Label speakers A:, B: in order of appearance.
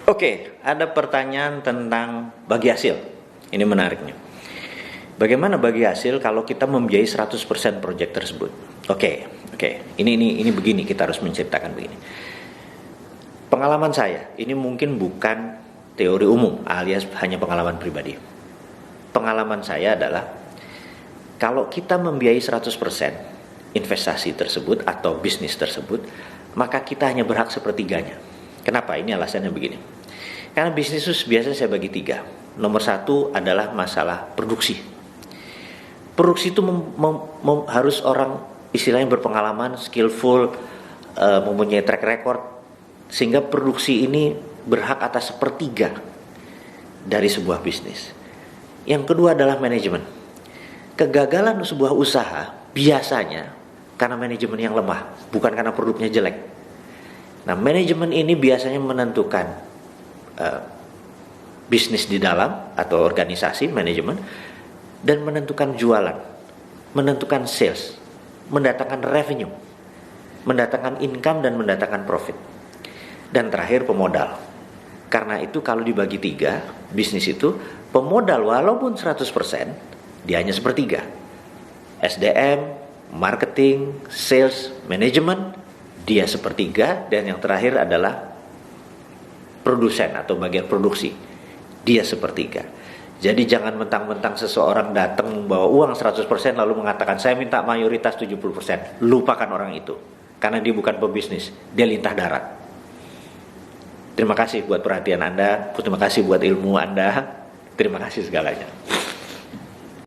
A: Oke, ada pertanyaan tentang bagi hasil. Ini menariknya. Bagaimana bagi hasil kalau kita membiayai 100% proyek tersebut? Oke. Ini begini, kita harus menceritakan begini. Pengalaman saya, ini mungkin bukan teori umum alias hanya pengalaman pribadi. Pengalaman saya adalah kalau kita membiayai 100% investasi tersebut atau bisnis tersebut, maka kita hanya berhak sepertiganya. Kenapa? Ini alasannya begini. Karena bisnis itu biasanya saya bagi 3. Nomor 1 adalah masalah produksi. Produksi itu harus orang istilahnya berpengalaman, skillful, mempunyai track record, sehingga produksi ini berhak atas sepertiga dari sebuah bisnis. Yang kedua adalah manajemen. Kegagalan sebuah usaha biasanya karena manajemen yang lemah, bukan karena produknya jelek. Nah, manajemen ini biasanya menentukan bisnis di dalam atau organisasi manajemen, dan menentukan jualan, menentukan sales, mendatangkan revenue, mendatangkan income dan mendatangkan profit. Dan terakhir pemodal. Karena itu kalau dibagi 3, bisnis itu pemodal walaupun 100%, dia hanya sepertiga. SDM, marketing, sales, manajemen, dia sepertiga, dan yang terakhir adalah produsen atau bagian produksi, dia sepertiga. Jadi jangan mentang-mentang seseorang datang membawa uang 100% lalu mengatakan saya minta mayoritas 70%. Lupakan orang itu, karena dia bukan pebisnis, dia lintah darat. Terima kasih buat perhatian Anda, terima kasih buat ilmu Anda, terima kasih segalanya.